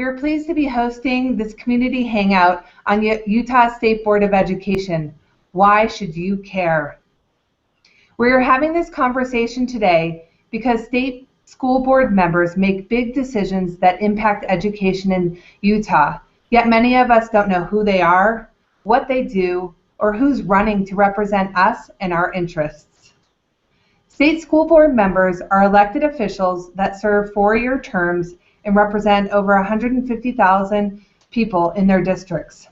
we're pleased to be hosting this community hangout on Utah State Board of Education. Why should you care? We're having this conversation today because state school board members make big decisions that impact education in Utah, yet many of us don't know who they are, what they do, or who's running to represent us and our interests. State school board members are elected officials that serve four-year terms and represent over 150,000 people in their districts.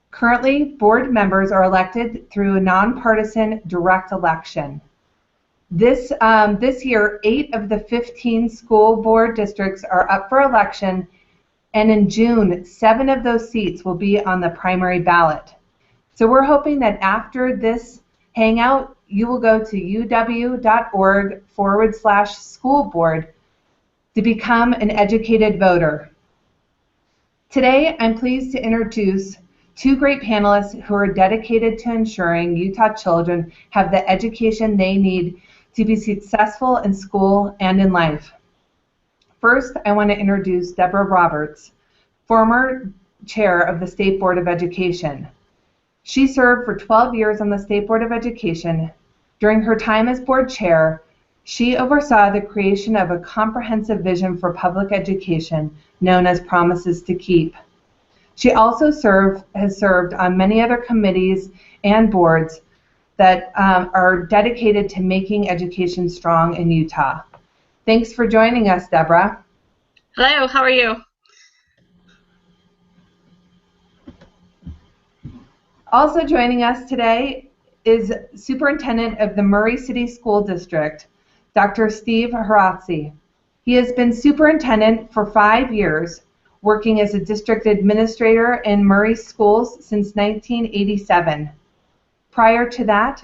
Currently, board members are elected through a nonpartisan direct election. This year, 8 of the 15 school board districts are up for election, and in June, 7 of those seats will be on the primary ballot. So we're hoping that after this hangout, you will go to uw.org/school board to become an educated voter. Today, I'm pleased to introduce two great panelists who are dedicated to ensuring Utah children have the education they need to be successful in school and in life. First, I want to introduce Deborah Roberts, former chair of the State Board of Education. She served for 12 years on the State Board of Education. During her time as board chair, she oversaw the creation of a comprehensive vision for public education known as Promises to Keep. She also has served on many other committees and boards that are dedicated to making education strong in Utah. Thanks for joining us, Deborah. Hello, how are you? Also joining us today is Superintendent of the Murray City School District, Dr. Steve Razzi. He has been superintendent for 5 years, working as a district administrator in Murray schools since 1987. Prior to that,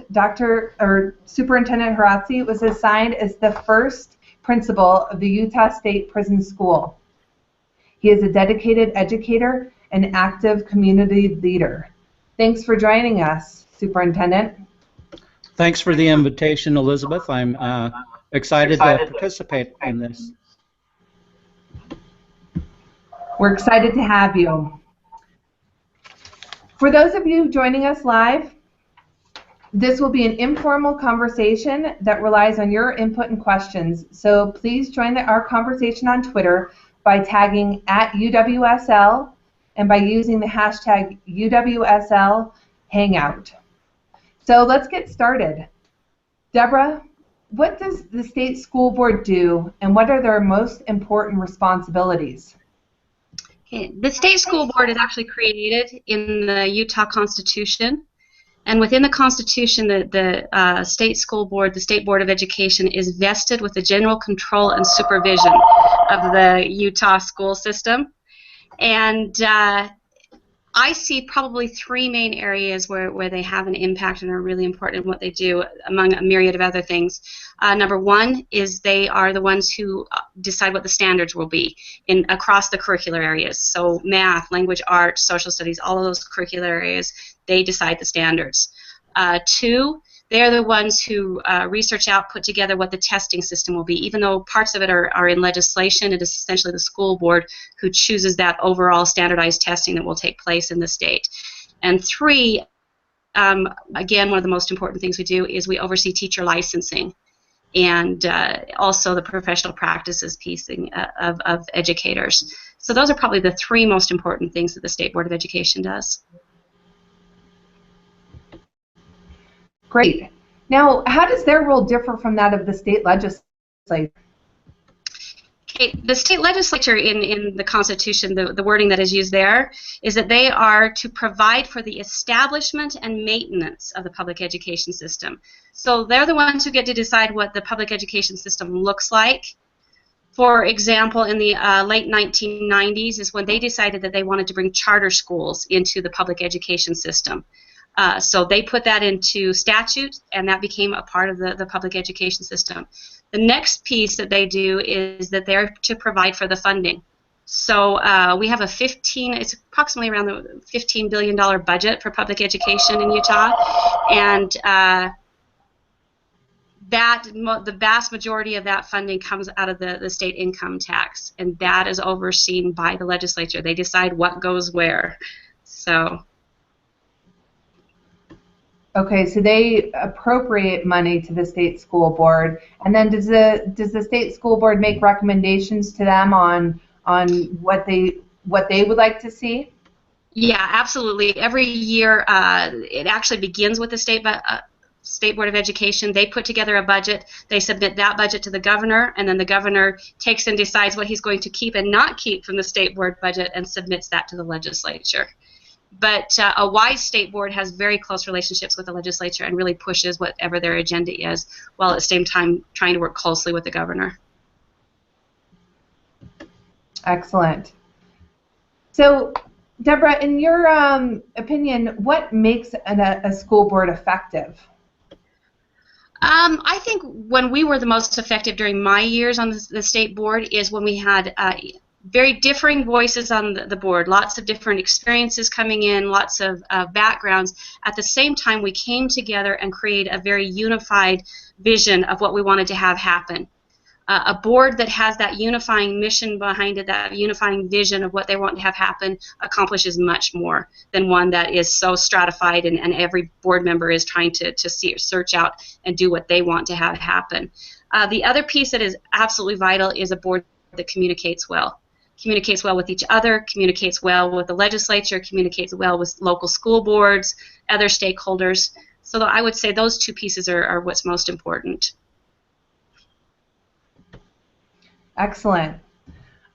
Superintendent Razzi was assigned as the first principal of the Utah State Prison School. He is a dedicated educator and active community leader. Thanks for joining us, Superintendent. Thanks for the invitation, Elizabeth. I'm excited to participate in this. We're excited to have you. For those of you joining us live, this will be an informal conversation that relies on your input and questions. So please join our conversation on Twitter by tagging @UWSL and by using the hashtag UWSL Hangout. So let's get started. Deborah, what does the state school board do, and what are their most important responsibilities? Okay. The state school board is actually created in the Utah Constitution, and within the Constitution, the state school board, the State Board of Education, is vested with the general control and supervision of the Utah school system. And I see probably 3 main areas where they have an impact and are really important in what they do, among a myriad of other things. Number 1 is they are the ones who decide what the standards will be across the curricular areas. So math, language, art, social studies, all of those curricular areas, they decide the standards. 2, they're the ones who research out, put together what the testing system will be. Even though parts of it are in legislation, it is essentially the school board who chooses that overall standardized testing that will take place in the state. And 3, again, one of the most important things we do is we oversee teacher licensing and also the professional practices piece of educators. So those are probably the 3 most important things that the State Board of Education does. Great. Now, how does their role differ from that of the state legislature? Okay, the state legislature in the Constitution, the wording that is used there, is that they are to provide for the establishment and maintenance of the public education system. So they're the ones who get to decide what the public education system looks like. For example, in the late 1990s is when they decided that they wanted to bring charter schools into the public education system. So they put that into statute, and that became a part of the public education system. The next piece that they do is that they're to provide for the funding. So we have it's approximately around the $15 billion budget for public education in Utah, and the vast majority of that funding comes out of the state income tax, and that is overseen by the legislature. They decide what goes where. So. Okay, so they appropriate money to the state school board, and then does the state school board make recommendations to them on what they would like to see? Yeah, absolutely. Every year, it actually begins with the State Board of Education. They put together a budget. They submit that budget to the governor, and then the governor takes and decides what he's going to keep and not keep from the state board budget and submits that to the legislature. But a wise state board has very close relationships with the legislature and really pushes whatever their agenda is, while at the same time trying to work closely with the governor. Excellent. So, Deborah, in your opinion, what makes a school board effective? I think when we were the most effective during my years on the state board is when we had very differing voices on the board, lots of different experiences coming in, lots of backgrounds. At the same time, we came together and created a very unified vision of what we wanted to have happen. A board that has that unifying mission behind it, that unifying vision of what they want to have happen, accomplishes much more than one that is so stratified and every board member is trying to search out and do what they want to have happen. The other piece that is absolutely vital is a board that communicates well. Communicates well with each other, communicates well with the legislature, communicates well with local school boards, other stakeholders. So I would say those two pieces are what's most important. Excellent.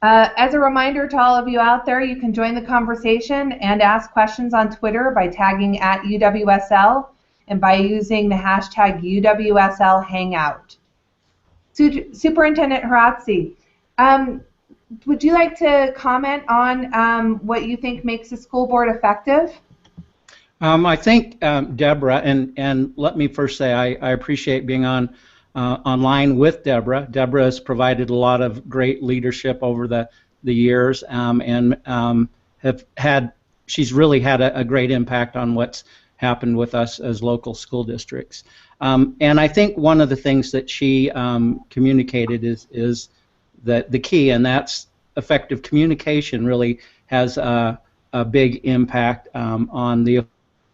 As a reminder to all of you out there, you can join the conversation and ask questions on Twitter by tagging @UWSL and by using the hashtag UWSL Hangout. Superintendent Razzi, would you like to comment on what you think makes a school board effective? I think, Deborah, and let me first say I appreciate being online with Deborah. Deborah has provided a lot of great leadership over the years, and she's really had a great impact on what's happened with us as local school districts. And I think one of the things that she communicated is that the key, and that's effective communication, really has a big impact on the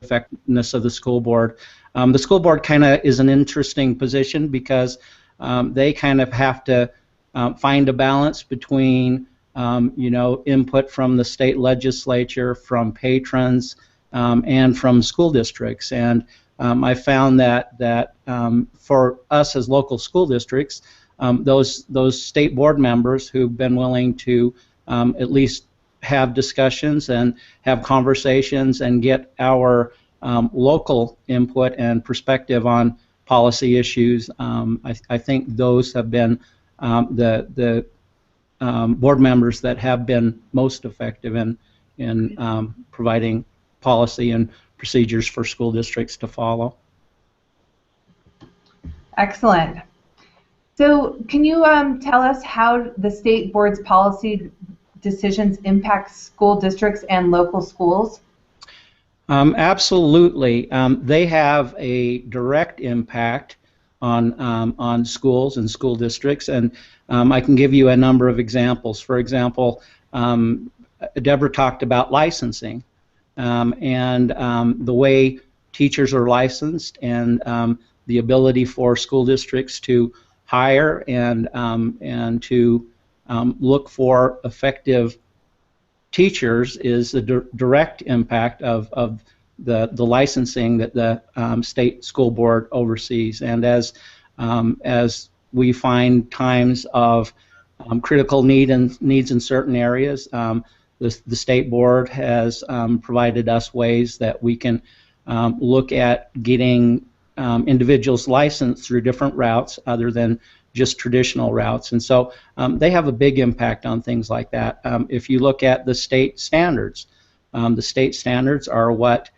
effectiveness of the school board. The school board kind of is an interesting position because they kind of have to find a balance between input from the state legislature, from patrons, and from school districts. And I found that for us as local school districts, those state board members who've been willing to at least have discussions and have conversations and get our local input and perspective on policy issues, I think those have been the board members that have been most effective in providing policy and procedures for school districts to follow. Excellent. So can you tell us how the state board's policy decisions impact school districts and local schools? Absolutely. They have a direct impact on schools and school districts, and I can give you a number of examples. For example, Deborah talked about licensing and the way teachers are licensed, and the ability for school districts to hire and to look for effective teachers is the direct impact of the licensing that the state school board oversees. And as we find times of critical needs in certain areas, the state board has provided us ways that we can look at getting individuals licensed through different routes other than just traditional routes. And so they have a big impact on things like that. If you look at the state standards are what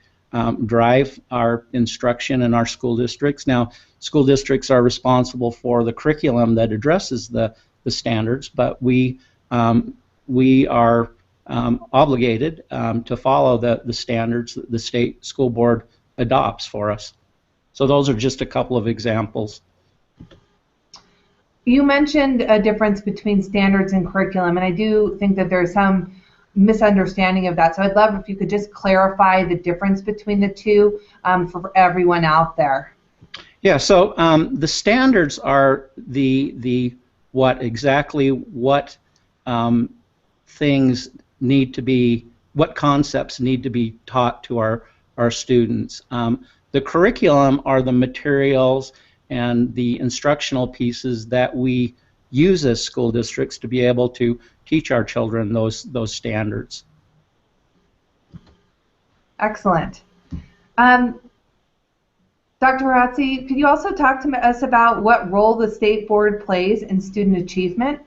drive our instruction in our school districts. Now, school districts are responsible for the curriculum that addresses the standards, but we are obligated to follow the standards that the state school board adopts for us. So those are just a couple of examples. You mentioned a difference between standards and curriculum, and I do think that there's some misunderstanding of that. So I'd love if you could just clarify the difference between the two for everyone out there. Yeah, so the standards are the what things need to be, what concepts need to be taught to our students. The curriculum are the materials and the instructional pieces that we use as school districts to be able to teach our children those standards. Excellent. Dr. Razzi, could you also talk to us about what role the state board plays in student achievement?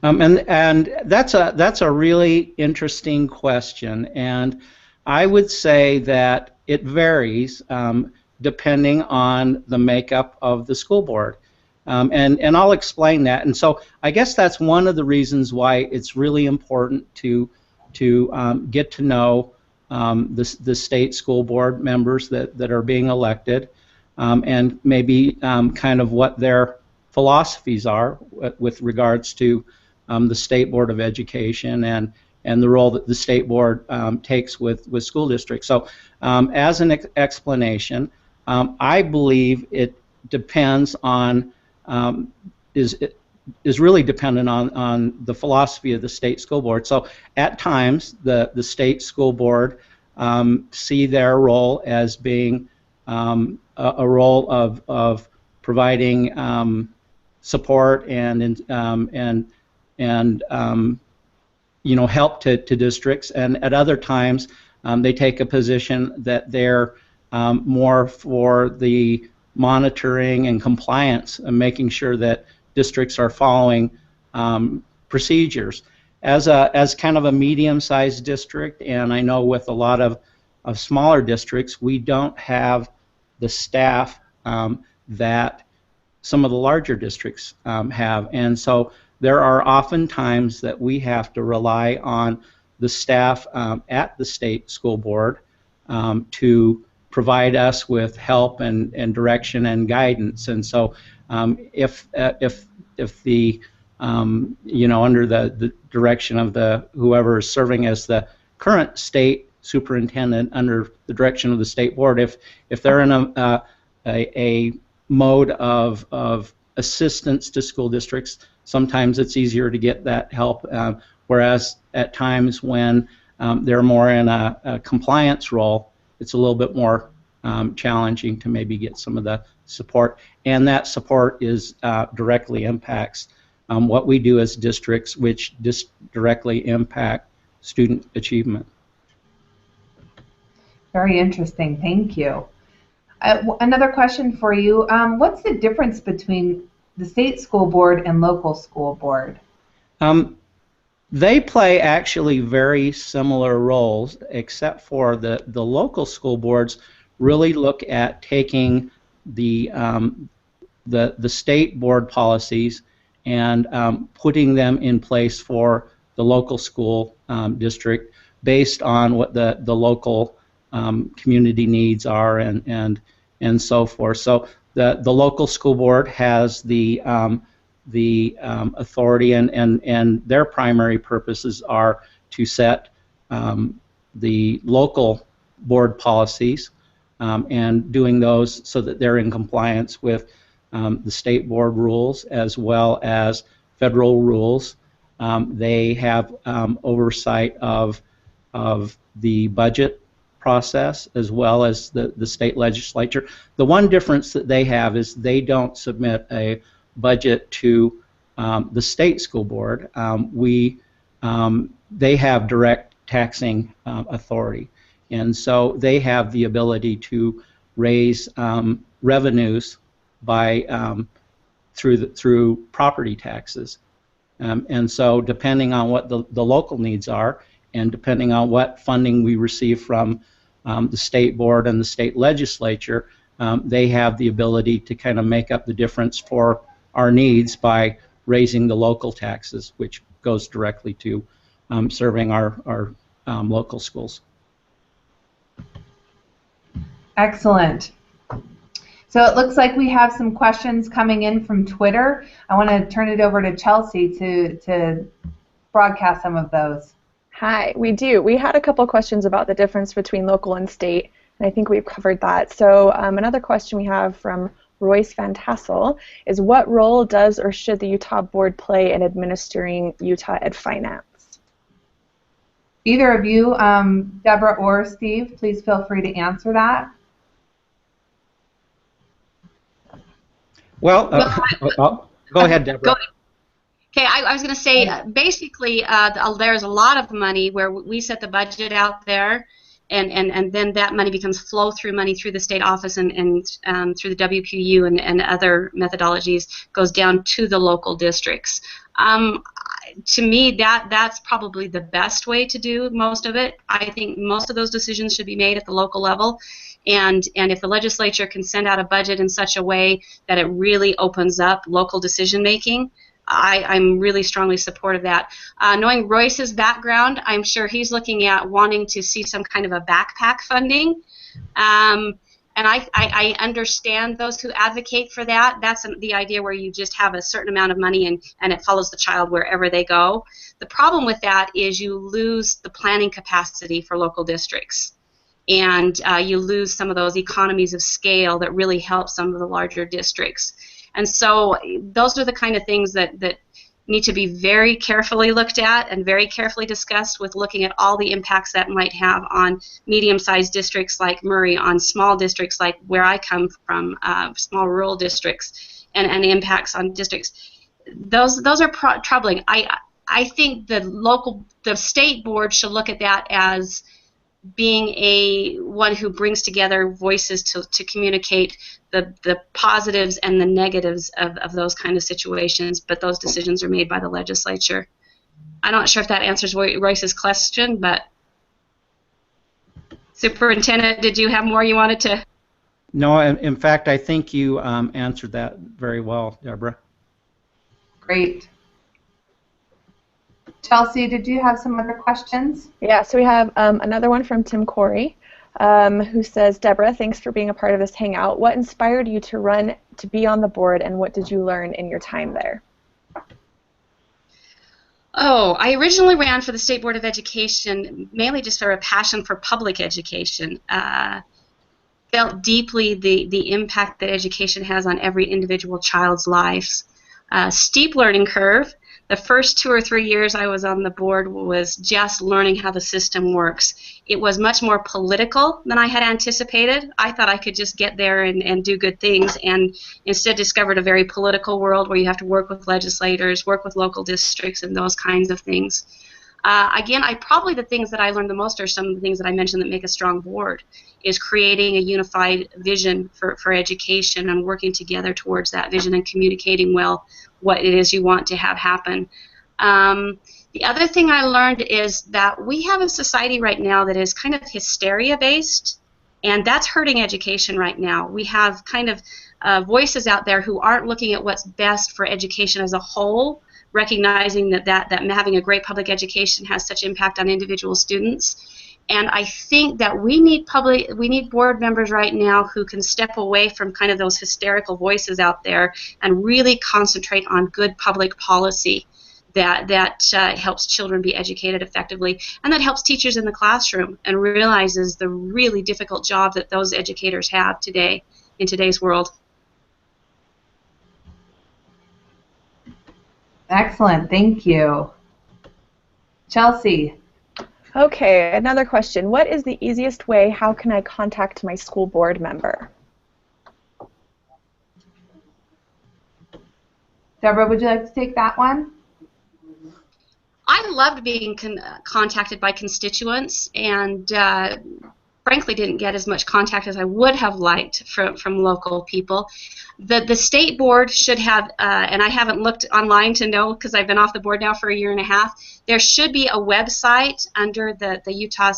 And that's a really interesting question, and I would say that it varies depending on the makeup of the school board, and I'll explain that. And so I guess that's one of the reasons why it's really important to get to know the state school board members that are being elected, and maybe kind of what their philosophies are with regards to the State Board of Education and the role that the State Board takes with school districts. So as an explanation, I believe it depends on, is really dependent on the philosophy of the state school board. So at times the state school board see their role as being a role of providing support and help to districts, and at other times they take a position that they're more for the monitoring and compliance and making sure that districts are following procedures. As kind of a medium-sized district, and I know with a lot of smaller districts, we don't have the staff that some of the larger districts have, and so there are often times that we have to rely on the staff at the state school board to provide us with help and direction and guidance. And so if the under the direction of whoever is serving as the current state superintendent under the direction of the state board, if they're in a mode of assistance to school districts, sometimes it's easier to get that help, whereas at times when they're more in a compliance role, it's a little bit more challenging to maybe get some of the support, and that support is directly impacts what we do as districts, which directly impact student achievement. Very interesting, thank you. Another question for you, what's the difference between the state school board and local school board? They play actually very similar roles, except for the local school boards really look at taking the state board policies and putting them in place for the local school district based on what the local community needs are and so forth. So the local school board has the authority, and their primary purposes are to set the local board policies and doing those so that they're in compliance with the state board rules as well as federal rules. They have oversight of the budget process as well as the state legislature. The one difference that they have is they don't submit a budget to the state school board. They have direct taxing authority, and so they have the ability to raise revenues by through property taxes, and so depending on what the local needs are and depending on what funding we receive from the state board and the state legislature, they have the ability to kind of make up the difference for our needs by raising the local taxes, which goes directly to serving our local schools. Excellent. So it looks like we have some questions coming in from Twitter. I want to turn it over to Chelsea to broadcast some of those. Hi, we do. We had a couple questions about the difference between local and state, and I think we've covered that. So another question we have from Royce Van Tassel is, what role does or should the Utah Board play in administering Utah Ed Finance? Either of you, Deborah or Steve, please feel free to answer that. Well, go ahead, Deborah. Go ahead. Okay, I was going to say, basically, there's a lot of money where we set the budget out there, and then that money becomes flow-through money through the state office and through the WPU and other methodologies, goes down to the local districts. To me, that's probably the best way to do most of it. I think most of those decisions should be made at the local level. And if the legislature can send out a budget in such a way that it really opens up local decision making, I'm really strongly supportive of that. Knowing Royce's background, I'm sure he's looking at wanting to see some kind of a backpack funding. And I understand those who advocate for that. That's the idea where you just have a certain amount of money and it follows the child wherever they go. The problem with that is you lose the planning capacity for local districts. And you lose some of those economies of scale that really help some of the larger districts. And so those are the kind of things that need to be very carefully looked at and very carefully discussed, with looking at all the impacts that might have on medium-sized districts like Murray, on small districts like where I come from, small rural districts, and the impacts on districts. Those are troubling. I think the state board should look at that as being one who brings together voices to communicate the positives and the negatives of those kind of situations, but those decisions are made by the legislature. I'm not sure if that answers Royce's question, but Superintendent, did you have more you wanted to? No, in fact, I think you answered that very well, Deborah. Great. Chelsea, did you have some other questions? Yeah, so we have another one from Tim Corey, who says, Deborah, thanks for being a part of this Hangout. What inspired you to be on the board, and what did you learn in your time there? Oh, I originally ran for the State Board of Education mainly just for a passion for public education. Felt deeply the impact that education has on every individual child's lives. Steep learning curve. The first 2 or 3 years I was on the board was just learning how the system works. It was much more political than I had anticipated. I thought I could just get there and do good things, and instead discovered a very political world where you have to work with legislators, work with local districts, and those kinds of things. Again, probably the things that I learned the most are some of the things that I mentioned that make a strong board, is creating a unified vision for education and working together towards that vision and communicating well what it is you want to have happen. The other thing I learned is that we have a society right now that is kind of hysteria-based, and that's hurting education right now. We have kind of voices out there who aren't looking at what's best for education as a whole, recognizing that having a great public education has such impact on individual students. And I think that we need board members right now who can step away from kind of those hysterical voices out there and really concentrate on good public policy that helps children be educated effectively, and that helps teachers in the classroom and realizes the really difficult job that those educators have today in today's world. Excellent, thank you. Chelsea. Okay, another question. What is the easiest way? How can I contact my school board member? Deborah, would you like to take that one? I loved being contacted by constituents, and frankly didn't get as much contact as I would have liked from local people. The state board should have, and I haven't looked online to know because I've been off the board now for 1.5 years, there should be a website under the Utah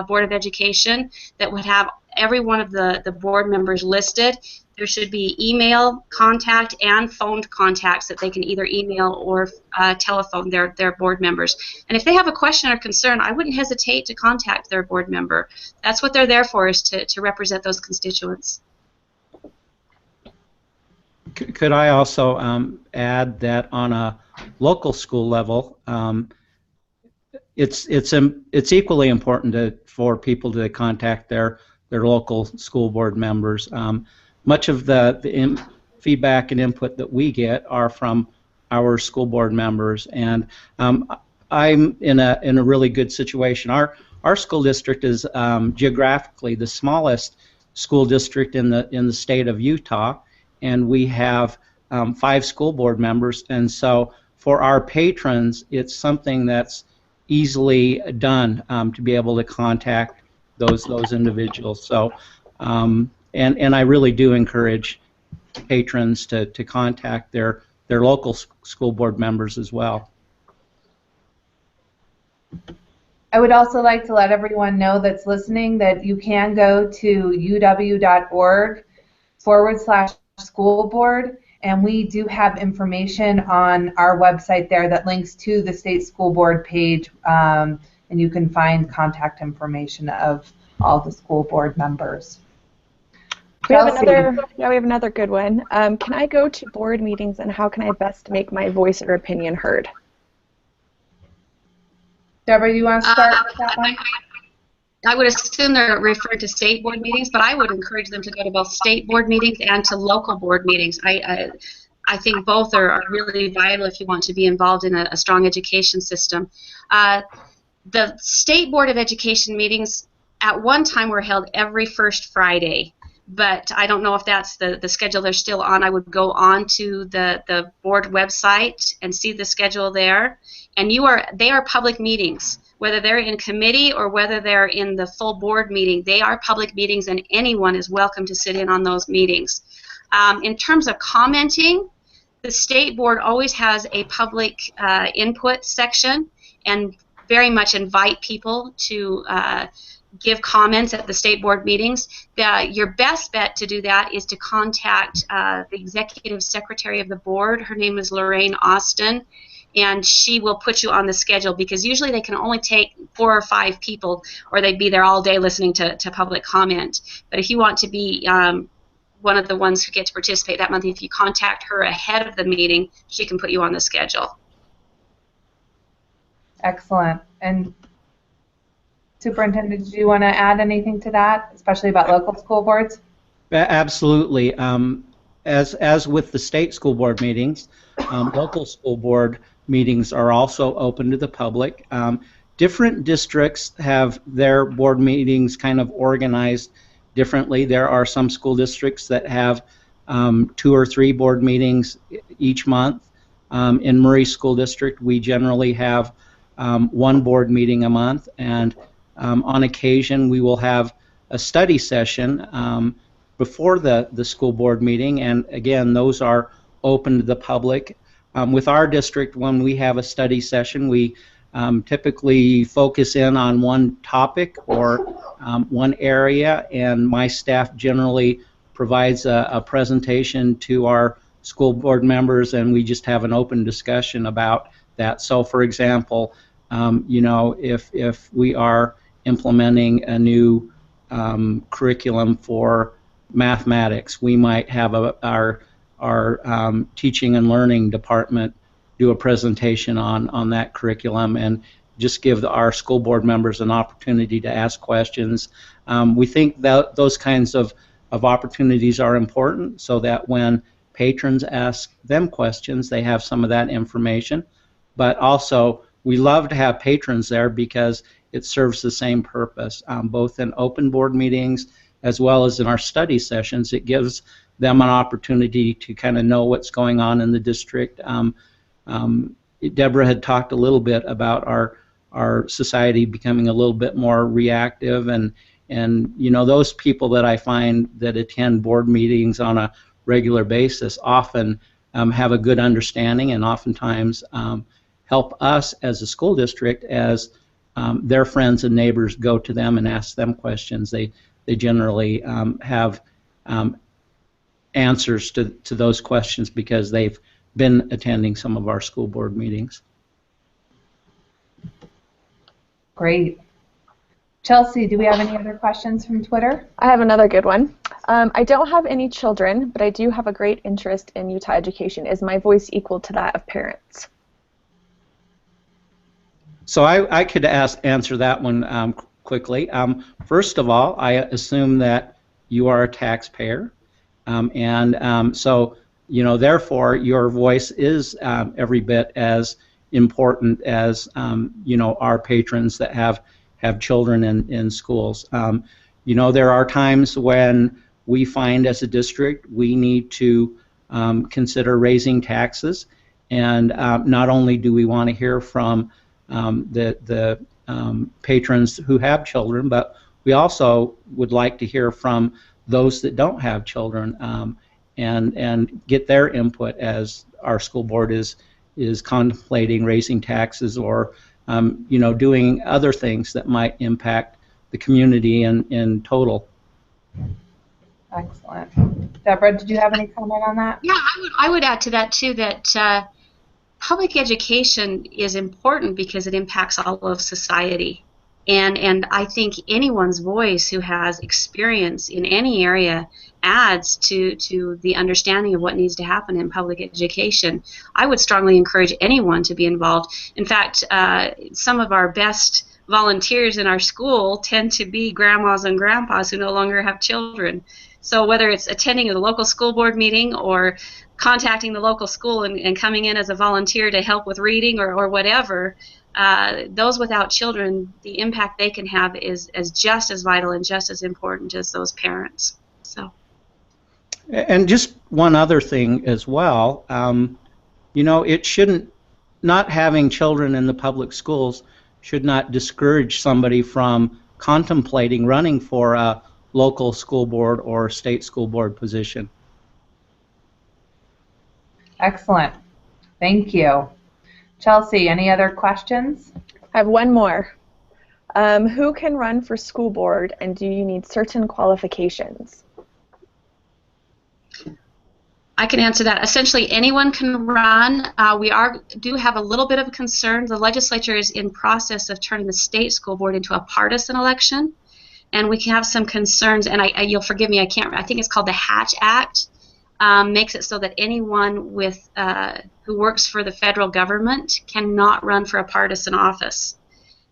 Board of Education that would have every one of the board members listed. There should be email contact and phone contacts that they can either email or telephone their board members. And if they have a question or concern, I wouldn't hesitate to contact their board member. That's what they're there for, is to represent those constituents. Could I also add that on a local school level, it's equally important for people to contact their local school board members. Much of the feedback and input that we get are from our school board members, and I'm in a really good situation. Our school district is geographically the smallest school district in the state of Utah, and we have 5 school board members, and so for our patrons, it's something that's easily done to be able to contact those individuals. So, and I really do encourage patrons to contact their local school board members as well. I would also like to let everyone know that's listening that you can go to uw.org/school board, and we do have information on our website there that links to the state school board page, and you can find contact information of all the school board members. We have another good one. Can I go to board meetings, and how can I best make my voice or opinion heard? Deborah, you want to start with that one? I would assume they're referring to state board meetings, but I would encourage them to go to both state board meetings and to local board meetings. I think both are really vital if you want to be involved in a strong education system. The State Board of Education meetings at one time were held every first Friday, but I don't know if that's the schedule they're still on. I would go on to the board website and see the schedule there. And they are public meetings, whether they're in committee or whether they're in the full board meeting. They are public meetings, and anyone is welcome to sit in on those meetings. In terms of commenting, the state board always has a public input section, and very much invite people to give comments at the state board meetings. Your best bet to do that is to contact the executive secretary of the board. Her name is Lorraine Austin, and she will put you on the schedule, because usually they can only take 4 or 5 people, or they'd be there all day listening to public comment. But if you want to be one of the ones who get to participate that month, if you contact her ahead of the meeting, she can put you on the schedule. Excellent. And Superintendent, do you want to add anything to that, especially about local school boards? Absolutely. As with the state school board meetings, local school board meetings are also open to the public. Different districts have their board meetings kind of organized differently. There are some school districts that have 2 or 3 board meetings each month. In Murray School District, we generally have 1 board meeting a month, and on occasion we will have a study session before the school board meeting, and again, those are open to the public. With our district, when we have a study session, we typically focus in on one topic or one area, and my staff generally provides a presentation to our school board members, and we just have an open discussion about that. So, for example, you know, if we are implementing a new curriculum for mathematics, we might have our teaching and learning department do a presentation on that curriculum and just give our school board members an opportunity to ask questions. We think that those kinds of opportunities are important, so that when patrons ask them questions, they have some of that information. But also, we love to have patrons there because it serves the same purpose, both in open board meetings as well as in our study sessions. It gives them an opportunity to kind of know what's going on in the district. Deborah had talked a little bit about our society becoming a little bit more reactive, and you know, those people that I find that attend board meetings on a regular basis often have a good understanding, and oftentimes help us as a school district as their friends and neighbors go to them and ask them questions. They generally have answers to those questions because they've been attending some of our school board meetings. Great. Chelsea, do we have any other questions from Twitter? I have another good one. I don't have any children, but I do have a great interest in Utah education. Is my voice equal to that of parents? So I could answer that one quickly. First of all, I assume that you are a taxpayer, so therefore your voice is every bit as important as our patrons that have children in schools. There are times when we find as a district we need to consider raising taxes, and not only do we want to hear from the patrons who have children, but we also would like to hear from those that don't have children and get their input as our school board is contemplating raising taxes or doing other things that might impact the community in total. Excellent. Deborah, did you have any comment on that? Yeah, I would add to that too that public education is important because it impacts all of society. And I think anyone's voice who has experience in any area adds to the understanding of what needs to happen in public education. I would strongly encourage anyone to be involved. In fact, some of our best volunteers in our school tend to be grandmas and grandpas who no longer have children. So whether it's attending a local school board meeting or contacting the local school and coming in as a volunteer to help with reading or whatever, those without children, the impact they can have is just as vital and just as important as those parents. So. And just one other thing as well, it shouldn't, not having children in the public schools should not discourage somebody from contemplating running for a local school board or state school board position. Excellent. Thank you. Chelsea, any other questions? I have one more. Who can run for school board, and do you need certain qualifications? I can answer that. Essentially, anyone can run. We do have a little bit of a concern. The legislature is in process of turning the state school board into a partisan election, and we can have some concerns. And you'll forgive me, I think it's called the Hatch Act. Makes it so that anyone who works for the federal government cannot run for a partisan office.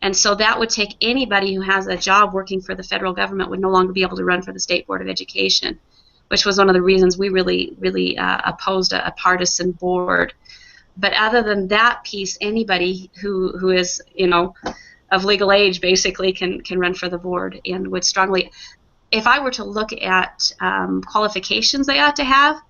And so that would take anybody who has a job working for the federal government would no longer be able to run for the State Board of Education, which was one of the reasons we really opposed a partisan board. But other than that piece, anybody who is of legal age basically can run for the board, and would strongly. If I were to look at qualifications they ought to have,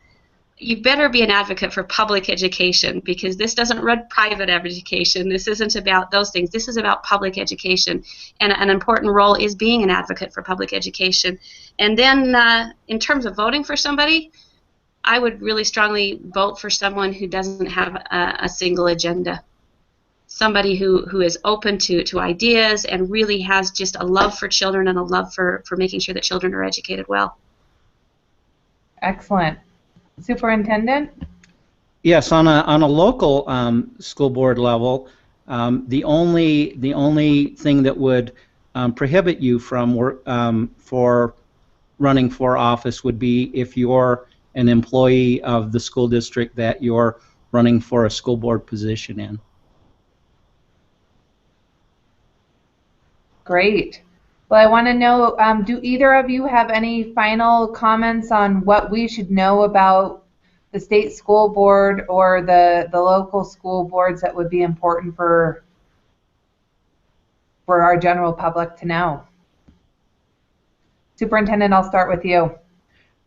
you better be an advocate for public education, because this doesn't run private education. This isn't about those things. This is about public education, and an important role is being an advocate for public education. And then in terms of voting for somebody, I would really strongly vote for someone who doesn't have a single agenda. Somebody who is open to ideas and really has just a love for children and a love for making sure that children are educated well. Excellent. Superintendent? Yes, on a local school board level, the only thing that would prohibit you from for running for office would be if you're an employee of the school district that you're running for a school board position in. Great. Well, I want to know, do either of you have any final comments on what we should know about the state school board or the local school boards that would be important for our general public to know? Superintendent, I'll start with you.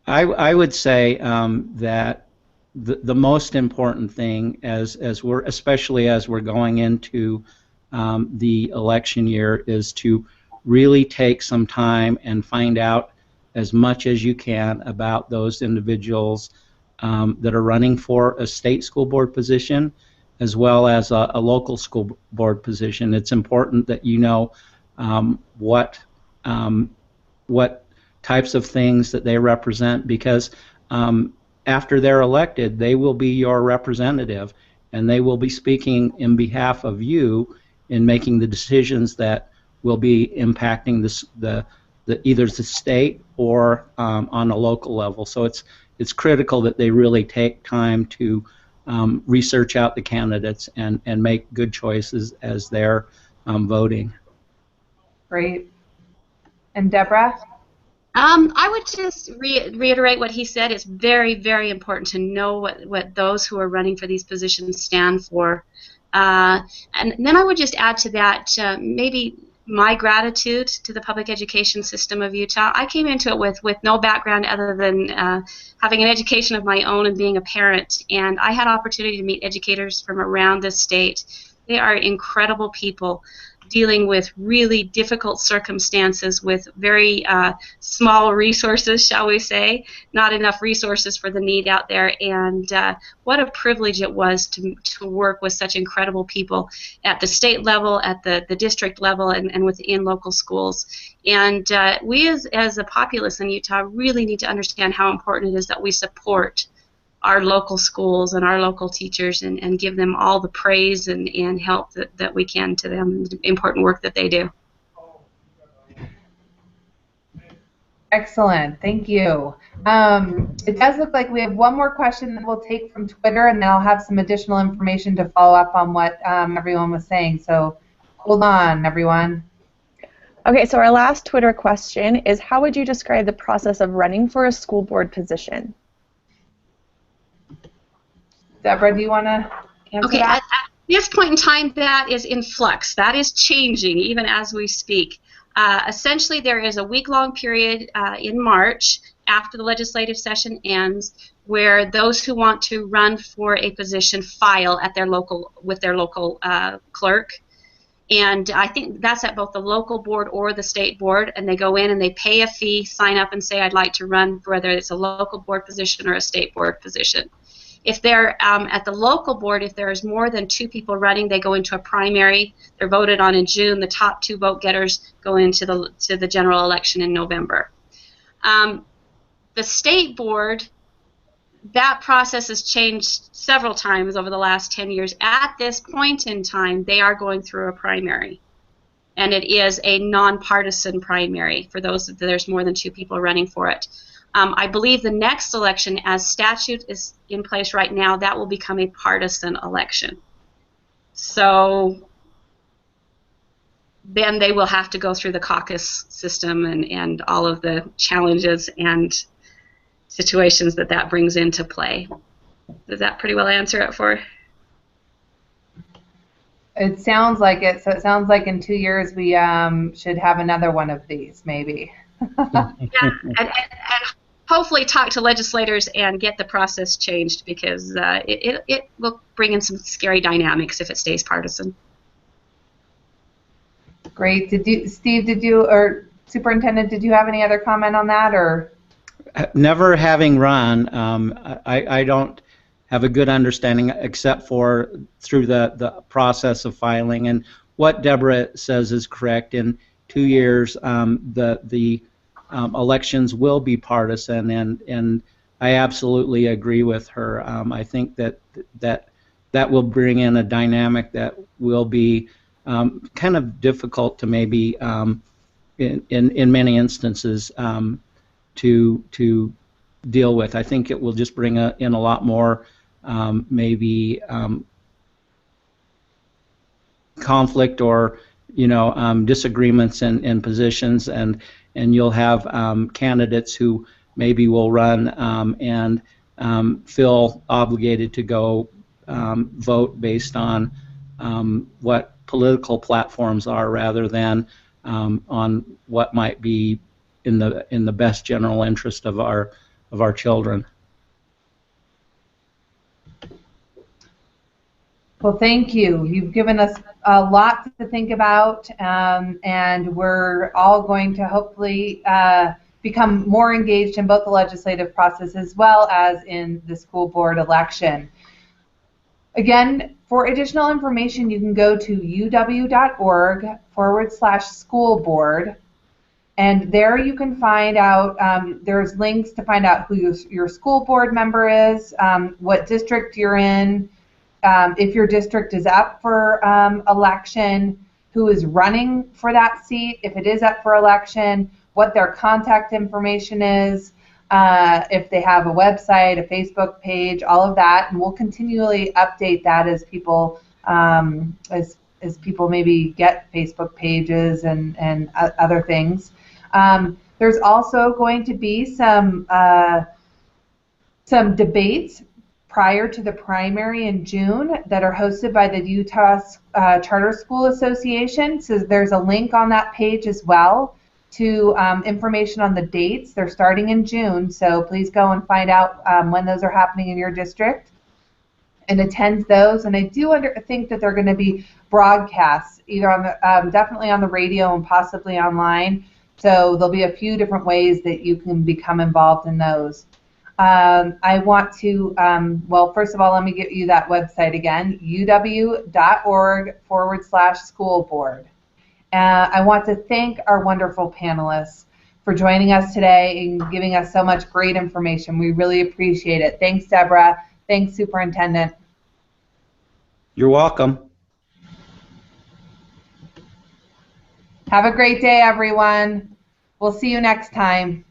I would say that the most important thing, especially as we're going into the election year, is to really take some time and find out as much as you can about those individuals that are running for a state school board position as well as a local school board position. It's important that you know what types of things that they represent, because after they're elected, they will be your representative, and they will be speaking in behalf of you in making the decisions that will be impacting either the state or on a local level. So it's critical that they really take time to research out the candidates and make good choices as they're voting. Great. And Deborah? I would just reiterate what he said. It's very, very important to know what those who are running for these positions stand for. And then I would just add to that maybe my gratitude to the public education system of Utah. I came into it with no background other than having an education of my own and being a parent. And I had opportunity to meet educators from around the state. They are incredible people dealing with really difficult circumstances with very small resources, shall we say, not enough resources for the need out there. And what a privilege it was to work with such incredible people at the state level, at the district level, and within local schools. And we as a populace in Utah really need to understand how important it is that we support our local schools and our local teachers and give them all the praise and help that we can to them, the important work that they do. Excellent, thank you. It does look like we have one more question that we'll take from Twitter, and then I'll have some additional information to follow up on what everyone was saying. So hold on, everyone. Okay, so our last Twitter question is, how would you describe the process of running for a school board position? Deborah, do you want to answer that? At this point in time, that is in flux. That is changing even as we speak. Essentially, there is a week-long period in March after the legislative session ends where those who want to run for a position file at their local clerk. And I think that's at both the local board or the state board, and they go in and they pay a fee, sign up and say, I'd like to run for whether it's a local board position or a state board position. If they're at the local board, if there's more than 2 people running, they go into a primary. They're voted on in June. The top 2 vote getters go into the general election in November. The state board, that process has changed several times over the last 10 years. At this point in time, they are going through a primary. And it is a nonpartisan primary for those that there's more than 2 people running for it. I believe the next election, as statute is in place right now, that will become a partisan election. So then they will have to go through the caucus system and all of the challenges and situations that brings into play. Does that pretty well answer it for? It sounds like it. So it sounds like in 2 years we should have another one of these, maybe. Yeah, and hopefully talk to legislators and get the process changed, because it will bring in some scary dynamics if it stays partisan. Great. Steve, or Superintendent, did you have any other comment on that, or? Never having run, I don't have a good understanding except for through the process of filing. And what Deborah says is correct. In 2 years, the elections will be partisan, and I absolutely agree with her. I think that will bring in a dynamic that will be kind of difficult to maybe in many instances to deal with. I think it will just bring in a lot more maybe conflict or disagreements in positions, and you'll have candidates who maybe will run and feel obligated to go vote based on what political platforms are, rather than on what might be in the best general interest of our children. Well, thank you. You've given us a lot to think about, and we're all going to hopefully become more engaged in both the legislative process as well as in the school board election. Again, for additional information, you can go to uw.org/school board, and there you can find out, there's links to find out who your school board member is, what district you're in, if your district is up for election. who is running for that seat, if it is up for election, what their contact information is, if they have a website, a Facebook page, all of that, and we'll continually update that as people as people maybe get Facebook pages and other things. There's also going to be some debates prior to the primary in June that are hosted by the Utah Charter School Association. So there's a link on that page as well to information on the dates. They're starting in June, so please go and find out when those are happening in your district and attend those. And I do think that they're going to be broadcasts, either on the definitely on the radio and possibly online. So there'll be a few different ways that you can become involved in those. I want to, well, first of all, let me give you that website again, uw.org/school board. I want to thank our wonderful panelists for joining us today and giving us so much great information. We really appreciate it. Thanks, Deborah. Thanks, Superintendent. You're welcome. Have a great day, everyone. We'll see you next time.